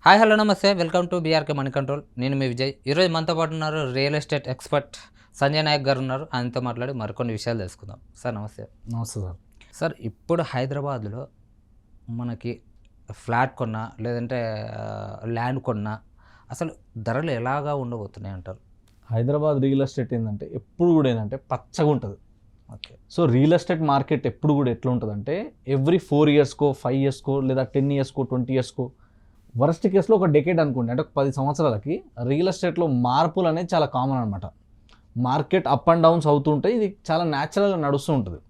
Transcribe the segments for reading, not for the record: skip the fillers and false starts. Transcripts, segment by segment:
Hi hello నమస్తే welcome to BRK money control. నేను మీ విజయ్. ఈరోజు మనతో పాటు ఉన్నారు real estate expert Sanjay Nayak గారు ఉన్నారు. ఆయనతో మాట్లాడి మరికొన్ని విషయాలు తెలుసుకుందాం. సార్ నమస్తే. నమస్తే సార్. సార్ ఇప్పుడు హైదరాబాద్లో మనకి ఫ్లాట్ కొన్నా లేదంటే ల్యాండ్ కొన్నా అసలు ధరలు ఎలాగా ఉండబోతున్నాయి అంటారు? హైదరాబాద్ రియల్ ఎస్టేట్ ఏంటంటే ఎప్పుడు కూడా ఏంటంటే పచ్చగా ఉంటుంది. Okay. So real estate market ఎప్పుడు కూడా ఎట్లా ఉంటుందంటే ఎవ్రీ 4 ఇయర్స్కో 5 ఇయర్స్కో లేదా 10 ఇయర్స్కో 20 ఇయర్స్కో వరస్ట్ కేసులో ఒక డెకేడ్ అనుకోండి, అంటే ఒక 10 సంవత్సరాలకి రియల్ ఎస్టేట్లో మార్పులు అనేది చాలా కామన్ అనమాట. మార్కెట్ అప్ అండ్ డౌన్స్ అవుతూ ఉంటాయి. ఇది చాలా న్యాచురల్గా నడుస్తూ ఉంటుంది.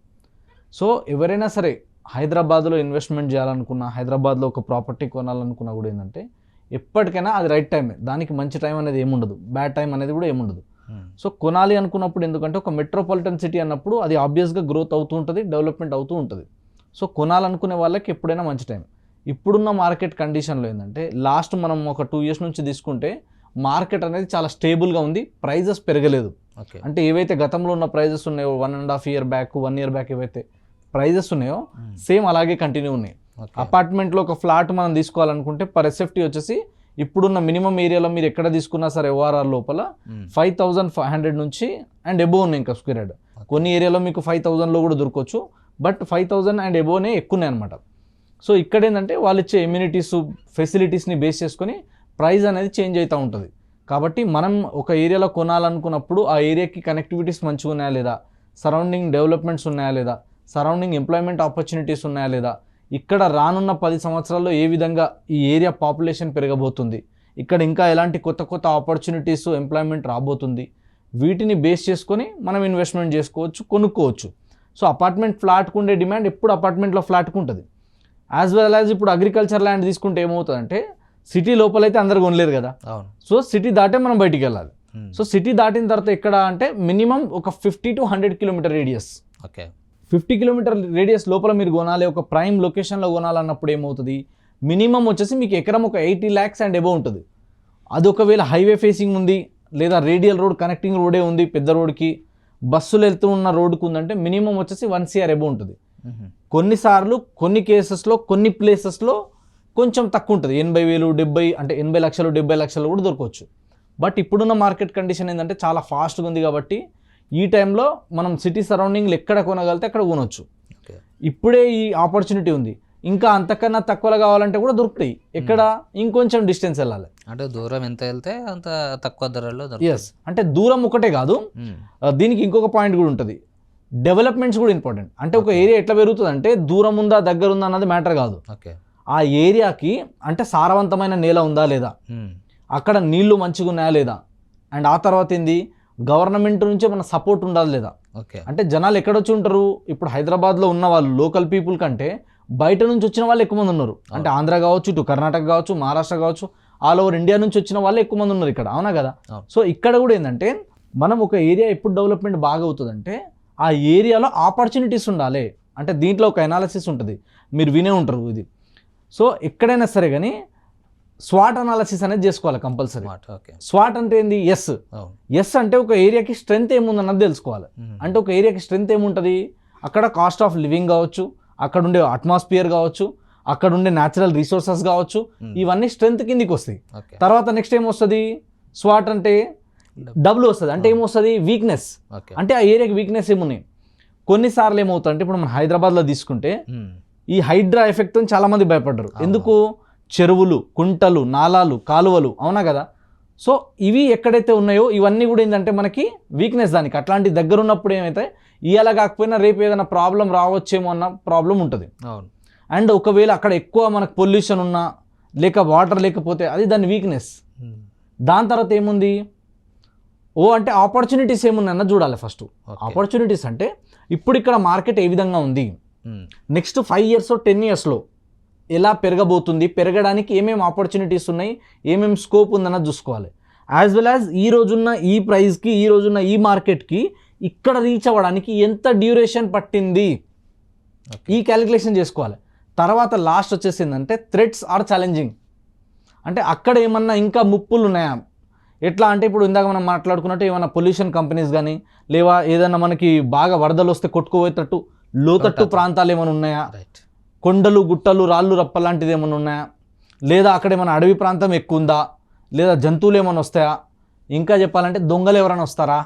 సో ఎవరైనా సరే హైదరాబాద్లో ఇన్వెస్ట్మెంట్ చేయాలనుకున్నా, హైదరాబాద్లో ఒక ప్రాపర్టీ కొనాలనుకున్నా కూడా ఏంటంటే ఎప్పటికైనా అది రైట్ టైమే. దానికి మంచి టైం అనేది ఏముండదు, బ్యాడ్ టైం అనేది కూడా ఏముండదు. సో కొనాలి అనుకున్నప్పుడు ఎందుకంటే ఒక మెట్రోపాలిటన్ సిటీ అన్నప్పుడు అది ఆబ్వియస్గా గ్రోత్ అవుతూ ఉంటుంది, డెవలప్మెంట్ అవుతూ ఉంటుంది. సో కొనాలనుకునే వాళ్ళకి ఎప్పుడైనా మంచి టైం. ఇప్పుడున్న మార్కెట్ కండిషన్లో ఏంటంటే లాస్ట్ మనం ఒక 2 ఇయర్స్ నుంచి తీసుకుంటే మార్కెట్ అనేది చాలా స్టేబుల్గా ఉంది, ప్రైజెస్ పెరగలేదు. అంటే ఏవైతే గతంలో ఉన్న ప్రైజెస్ ఉన్నాయో 1.5 ఇయర్ బ్యాక్ 1 ఇయర్ బ్యాక్ ఏవైతే ప్రైజెస్ ఉన్నాయో సేమ్ అలాగే కంటిన్యూ ఉన్నాయి. అపార్ట్మెంట్లో ఒక ఫ్లాట్ మనం తీసుకోవాలనుకుంటే పర్ ఎస్ఎఫ్టీ వచ్చేసి ఇప్పుడున్న మినిమం ఏరియాలో మీరు ఎక్కడ తీసుకున్నా సరే ఓఆర్ఆర్ లోపల 5,500 నుంచి అండ్ ఎబోవ్ ఉన్నాయి ఇంకా స్క్వేర్ యార్డ్. కొన్ని ఏరియాలో మీకు 5,000లో కూడా దొరకవచ్చు, బట్ 5,000 అండ్ ఎబోవ్నే ఎక్కువ ఉన్నాయి అనమాట. సో ఇక్కడ ఏంటంటే వాళ్ళు ఇచ్చే ఇమ్యూనిటీస్ ఫెసిలిటీస్ని బేస్ చేసుకొని ప్రైస్ అనేది చేంజ్ అవుతూ ఉంటుంది. కాబట్టి మనం ఒక ఏరియాలో కొనాలనుకున్నప్పుడు ఆ ఏరియాకి కనెక్టివిటీస్ మంచిగా ఉన్నాయా లేదా, సరౌండింగ్ డెవలప్మెంట్స్ ఉన్నాయా లేదా, సరౌండింగ్ ఎంప్లాయ్మెంట్ ఆపర్చునిటీస్ ఉన్నాయా లేదా, ఇక్కడ రానున్న 10 సంవత్సరాల్లో ఏ విధంగా ఈ ఏరియా పాపులేషన్ పెరగబోతుంది, ఇక్కడ ఇంకా ఎలాంటి కొత్త కొత్త ఆపర్చునిటీస్ ఎంప్లాయ్మెంట్ రాబోతుంది, వీటిని బేస్ చేసుకొని మనం ఇన్వెస్ట్మెంట్ చేసుకోవచ్చు, కొనుక్కోవచ్చు. సో అపార్ట్మెంట్ ఫ్లాట్కు ఉండే డిమాండ్ ఎప్పుడు అపార్ట్మెంట్లో ఫ్లాట్కు ఉంటుంది. యాజ్ వెల్ యాజ్ ఇప్పుడు అగ్రికల్చర్ ల్యాండ్ తీసుకుంటే ఏమవుతుందంటే సిటీ లోపలైతే అందరు కొనలేరు కదా. సో సిటీ దాటే మనం బయటికి వెళ్ళాలి. సో సిటీ దాటిన తర్వాత ఎక్కడ అంటే మినిమం ఒక 50 to 100 kilometre radius. Okay. 50 kilometre radius లోపల మీరు కొనాలి, ఒక ప్రైమ్ లొకేషన్లో కొనాలన్నప్పుడు ఏమవుతుంది, మినిమం వచ్చేసి మీకు ఎకరం ఒక 80 lakhs అండ్ ఎబో ఉంటుంది. అది ఒకవేళ హైవే ఫేసింగ్ ఉంది లేదా రేడియల్ రోడ్ కనెక్టింగ్ రోడే ఉంది, పెద్ద రోడ్కి బస్సులు వెళ్తూ ఉన్న రోడ్డుకు ఉందంటే మినిమం వచ్చేసి 1 CR ఎబో ఉంటుంది. కొన్నిసార్లు కొన్ని కేసెస్లో కొన్ని ప్లేసెస్లో కొంచెం తక్కువ ఉంటుంది, 80,000 70 అంటే 80 లక్షలు 70 లక్షలు కూడా దొరకవచ్చు. బట్ ఇప్పుడున్న మార్కెట్ కండిషన్ ఏంటంటే చాలా ఫాస్ట్గా ఉంది కాబట్టి ఈ టైంలో మనం సిటీ సరౌండింగ్లు ఎక్కడ కొనగలితే అక్కడ కొనవచ్చు. ఇప్పుడే ఈ ఆపర్చునిటీ ఉంది. ఇంకా అంతకన్నా తక్కువలో కావాలంటే కూడా దొరుకుతాయి. ఎక్కడ ఇంకొంచెం డిస్టెన్స్ వెళ్ళాలి, అంటే దూరం ఎంత వెళ్తే అంత తక్కువ ధరలో. ఎస్, అంటే దూరం ఒకటే కాదు, దీనికి ఇంకొక పాయింట్ కూడా ఉంటుంది, డెవలప్మెంట్స్ కూడా ఇంపార్టెంట్. అంటే ఒక ఏరియా ఎట్లా పెరుగుతుంది అంటే దూరం ఉందా దగ్గర ఉందా అన్నది మ్యాటర్ కాదు. ఆ ఏరియాకి అంటే సారవంతమైన నేల ఉందా లేదా, అక్కడ నీళ్లు మంచిగా ఉన్నాయా లేదా, అండ్ ఆ తర్వాత ఏంది గవర్నమెంట్ నుంచే మన సపోర్ట్ ఉండాలి లేదా. అంటే జనాలు ఎక్కడొచ్చి ఉంటారు, ఇప్పుడు హైదరాబాద్లో ఉన్న వాళ్ళు లోకల్ పీపుల్ కంటే బయట నుంచి వచ్చిన వాళ్ళు ఎక్కువ మంది ఉన్నారు. అంటే ఆంధ్ర కావచ్చు, ఇటు కర్ణాటక కావచ్చు, మహారాష్ట్ర కావచ్చు, ఆల్ ఓవర్ ఇండియా నుంచి వచ్చిన వాళ్ళు ఎక్కువ మంది ఉన్నారు ఇక్కడ, అవునా కదా. సో ఇక్కడ కూడా ఏంటంటే మనం ఒక ఏరియా ఎప్పుడు డెవలప్మెంట్ బాగా అవుతుందంటే ఆ ఏరియాలో ఆపర్చునిటీస్ ఉండాలి. అంటే దీంట్లో ఒక అనాలిసిస్ ఉంటుంది, మీరు వినే ఉంటారు ఇది. సో ఎక్కడైనా సరే కానీ స్వాట్ అనాలిసిస్ అనేది చేసుకోవాలి కంపల్సరీ. స్వాట్ అంటే ఏంది, ఎస్ అంటే ఒక ఏరియాకి స్ట్రెంత్ ఏముందన్నది తెలుసుకోవాలి. అంటే ఒక ఏరియాకి స్ట్రెంత్ ఏముంటుంది, అక్కడ కాస్ట్ ఆఫ్ లివింగ్ కావచ్చు, అక్కడ ఉండే అట్మాస్ఫియర్ కావచ్చు, అక్కడ ఉండే న్యాచురల్ రిసోర్సెస్ కావచ్చు, ఇవన్నీ స్ట్రెంత్ కిందికి వస్తాయి. తర్వాత నెక్స్ట్ ఏమొస్తుంది, స్వాట్ అంటే డబుల్ వస్తుంది. అంటే ఏమొస్తుంది, వీక్నెస్. అంటే ఆ ఏరియాకి వీక్నెస్ ఏమున్నాయి. కొన్నిసార్లు ఏమవుతుంది అంటే ఇప్పుడు మనం హైదరాబాద్లో తీసుకుంటే ఈ హైడ్రా ఎఫెక్ట్ అని చాలామంది భయపడ్డారు. ఎందుకు, చెరువులు, కుంటలు, నాలాలు, కాలువలు, అవునా కదా. సో ఇవి ఎక్కడైతే ఉన్నాయో ఇవన్నీ కూడా ఏంటంటే మనకి వీక్నెస్. దానికి అట్లాంటి దగ్గర ఉన్నప్పుడు ఏమైతే ఇవాళ కాకపోయినా రేపు ఏదైనా ప్రాబ్లం రావచ్చేమో అన్న ప్రాబ్లం ఉంటుంది. అండ్ ఒకవేళ అక్కడ ఎక్కువ మనకు పొల్యూషన్ ఉన్నా లేక వాటర్ లేకపోతే అది దాని వీక్నెస్. దాని తర్వాత ఏముంది, అంటే ఆపర్చునిటీస్ ఏమున్నాయన్న చూడాలి ఫస్ట్. ఆపర్చునిటీస్ అంటే ఇప్పుడు ఇక్కడ మార్కెట్ ఏ విధంగా ఉంది, నెక్స్ట్ 5 years 10 yearsలో ఎలా పెరగబోతుంది, పెరగడానికి ఏమేమి ఆపర్చునిటీస్ ఉన్నాయి, ఏమేమి స్కోప్ ఉందన్నది చూసుకోవాలి. యాజ్ వెల్ యాజ్ ఈ రోజున్న ఈ ప్రైస్కి ఈ రోజున్న ఈ మార్కెట్కి ఇక్కడ రీచ్ అవ్వడానికి ఎంత డ్యూరేషన్ పట్టింది, ఈ క్యాలిక్యులేషన్ చేసుకోవాలి. తర్వాత లాస్ట్ వచ్చేసిందంటే థ్రెట్స్ ఆర్ ఛాలెంజింగ్. అంటే అక్కడ ఏమన్నా ఇంకా ముప్పులు ఉన్నాయా, ఎట్లా అంటే ఇప్పుడు ఇందాక మనం మాట్లాడుకున్నట్టు ఏమైనా పొల్యూషన్ కంపెనీస్ కానీ లేవా ఏదైనా మనకి బాగా వరదలు వస్తే కొట్టుకుపోయేటట్టు లోతట్టు ప్రాంతాలు ఏమైనా ఉన్నాయా, కొండలు గుట్టలు రాళ్ళు రప్ప లాంటిది ఏమైనా ఉన్నాయా, లేదా అక్కడ ఏమైనా అడవి ప్రాంతం ఎక్కువ ఉందా, లేదా జంతువులు ఏమైనా వస్తాయా, ఇంకా చెప్పాలంటే దొంగలు ఎవరైనా వస్తారా.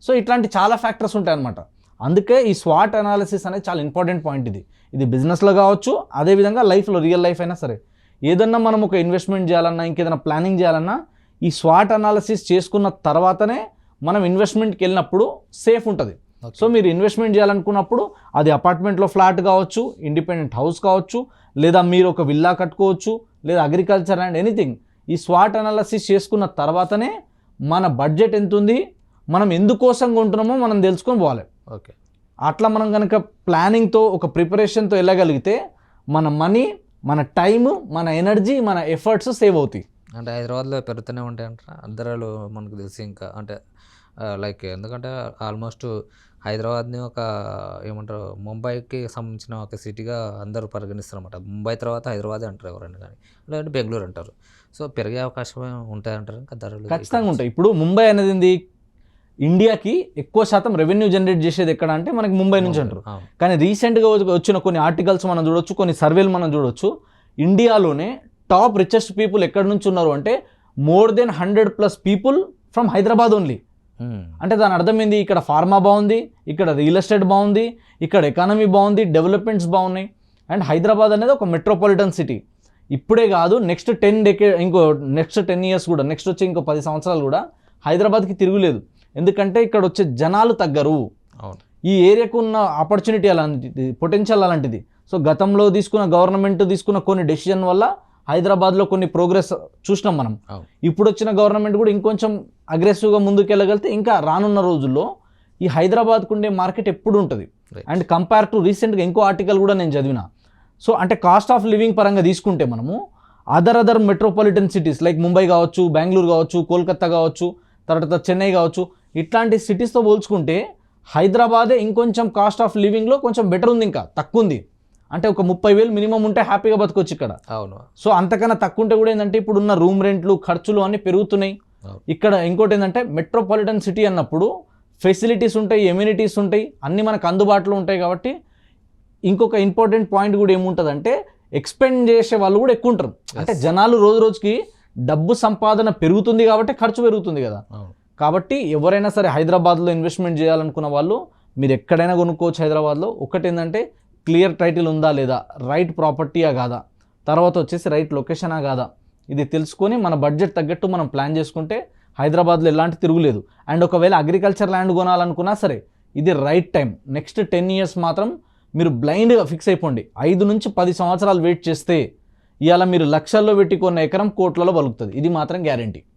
సో ఇట్లాంటి చాలా ఫ్యాక్టర్స్ ఉంటాయి అన్నమాట. అందుకే ఈ స్వాట్ అనాలిసిస్ అనేది చాలా ఇంపార్టెంట్ పాయింట్. ఇది బిజినెస్లో కావచ్చు, అదేవిధంగా లైఫ్లో, రియల్ లైఫ్ అయినా సరే. ఏదన్నా మనం ఒక ఇన్వెస్ట్మెంట్ చేయాలన్నా, ఇంకేదైనా ప్లానింగ్ చేయాలన్నా ఈ స్వాట్ అనాలిసిస్ చేసుకున్న తర్వాతనే మనం ఇన్వెస్ట్మెంట్కి వెళ్ళినప్పుడు సేఫ్ ఉంటుంది. సో మీరు ఇన్వెస్ట్మెంట్ చేయాలనుకున్నప్పుడు అది అపార్ట్మెంట్లో ఫ్లాట్ కావచ్చు, ఇండిపెండెంట్ హౌస్ కావచ్చు, లేదా మీరు ఒక విల్లా కట్టుకోవచ్చు, లేదా అగ్రికల్చర్ అండ్ ఎనీథింగ్. ఈ స్వాట్ అనాలిసిస్ చేసుకున్న తర్వాతనే మన బడ్జెట్ ఎంత ఉంది, మనం ఎందుకోసం కొంటున్నామో మనం తెలుసుకొని పోవాలి. ఓకే, అట్లా మనం కనుక ప్లానింగ్తో, ఒక ప్రిపరేషన్తో వెళ్ళగలిగితే మన మనీ, మన టైము, మన ఎనర్జీ, మన ఎఫర్ట్స్ సేవ్ అవుతాయి. అంటే హైదరాబాద్లో పెరుగుతూనే ఉంటాయి అంటారా ధరలు? మనకు తెలిసి ఇంకా అంటే లైక్ ఎందుకంటే ఆల్మోస్ట్ హైదరాబాద్ని ఒక ఏమంటారు, ముంబైకి సంబంధించిన ఒక సిటీగా అందరూ పరిగణిస్తారు అనమాట. ముంబై తర్వాత హైదరాబాద్ అంటారు ఎవరైనా కానీ, లేదంటే బెంగళూరు అంటారు. సో పెరిగే అవకాశం ఉంటాయంటారు ఇంకా ధరలు? ఖచ్చితంగా ఉంటాయి. ఇప్పుడు ముంబై అనేది ఏంది, ఇండియాకి ఎక్కువ శాతం రెవెన్యూ జనరేట్ చేసేది ఎక్కడ అంటే మనకి ముంబై నుంచి అంటారు. కానీ రీసెంట్గా వచ్చిన కొన్ని ఆర్టికల్స్ మనం చూడొచ్చు, కొన్ని సర్వేలు మనం చూడొచ్చు. ఇండియాలోనే టాప్ రిచెస్ట్ పీపుల్ ఎక్కడి నుంచి ఉన్నారు అంటే more than 100+ people from Hyderabad only. అంటే దాని అర్థం ఏంది, ఇక్కడ ఫార్మా బాగుంది, ఇక్కడ రియల్ ఎస్టేట్ బాగుంది, ఇక్కడ ఎకానమీ బాగుంది, డెవలప్మెంట్స్ బాగున్నాయి. అండ్ హైదరాబాద్ అనేది ఒక మెట్రోపాలిటన్ సిటీ. ఇప్పుడే కాదు, నెక్స్ట్ 10 years కూడా, నెక్స్ట్ వచ్చే ఇంకో 10 సంవత్సరాలు కూడా హైదరాబాద్కి తిరుగులేదు. ఎందుకంటే ఇక్కడ వచ్చే జనాలు తగ్గరు. ఈ ఏరియాకు ఉన్న ఆపర్చునిటీ అలాంటిది, పొటెన్షియల్ అలాంటిది. సో గతంలో గవర్నమెంట్ తీసుకున్న కొన్ని డెసిషన్ వల్ల హైదరాబాద్లో కొన్ని ప్రోగ్రెస్ చూసినాం మనం. ఇప్పుడు వచ్చిన గవర్నమెంట్ కూడా ఇంకొంచెం అగ్రెసివ్గా ముందుకు వెళ్ళగలిగితే ఇంకా రానున్న రోజుల్లో ఈ హైదరాబాద్కు ఉండే మార్కెట్ ఎప్పుడు ఉంటుంది. అండ్ కంపేర్ టు రీసెంట్గా ఇంకో ఆర్టికల్ కూడా నేను చదివిన. సో అంటే కాస్ట్ ఆఫ్ లివింగ్ పరంగా తీసుకుంటే మనము other metropolitan cities like Mumbai కావచ్చు, బెంగళూరు కావచ్చు, కోల్కతా కావచ్చు, తర్వాత చెన్నై కావచ్చు, ఇట్లాంటి సిటీస్తో పోల్చుకుంటే హైదరాబాదే ఇంకొంచెం కాస్ట్ ఆఫ్ లివింగ్లో కొంచెం బెటర్ ఉంది, ఇంకా తక్కువ ఉంది. అంటే ఒక 30,000 మినిమం ఉంటే హ్యాపీగా బతకొచ్చు ఇక్కడ. అవును. సో అంతకన్నా తక్కువ ఉంటే కూడా ఏంటంటే ఇప్పుడున్న రూమ్ రెంట్లు, ఖర్చులు అన్నీ పెరుగుతున్నాయి. ఇక్కడ ఇంకోటి ఏంటంటే మెట్రోపాలిటన్ సిటీ అన్నప్పుడు ఫెసిలిటీస్ ఉంటాయి, ఎమ్యూనిటీస్ ఉంటాయి, అన్నీ మనకు అందుబాటులో ఉంటాయి. కాబట్టి ఇంకొక ఇంపార్టెంట్ పాయింట్ కూడా ఏముంటుందంటే ఎక్స్పెండ్ చేసే వాళ్ళు కూడా ఎక్కువ ఉంటారు. అంటే జనాలు రోజు రోజుకి డబ్బు సంపాదన పెరుగుతుంది కాబట్టి ఖర్చు పెరుగుతుంది కదా. కాబట్టి ఎవరైనా సరే హైదరాబాద్లో ఇన్వెస్ట్మెంట్ చేయాలనుకున్న వాళ్ళు మీరు ఎక్కడైనా కొనుక్కోవచ్చు హైదరాబాద్లో. ఒకటి ఏంటంటే క్లియర్ టైటిల్ ఉందా లేదా, రైట్ ప్రాపర్టీయా కాదా, తర్వాత వచ్చేసి రైట్ లొకేషనా కాదా, ఇది తెలుసుకొని మన బడ్జెట్ తగ్గట్టు మనం ప్లాన్ చేసుకుంటే హైదరాబాద్లో ఎలాంటి తిరుగులేదు. అండ్ ఒకవేళ అగ్రికల్చర్ ల్యాండ్ కొనాలనుకున్నా సరే ఇది రైట్ టైం. నెక్స్ట్ 10 years మాత్రం మీరు బ్లైండ్గా ఫిక్స్ అయిపోండి. 5 నుంచి 10 సంవత్సరాలు వెయిట్ చేస్తే ఇవాళ మీరు లక్షల్లో పెట్టి కొన్న ఎకరం కోట్లలో బలుకుతుంది. ఇది మాత్రం గ్యారంటీ.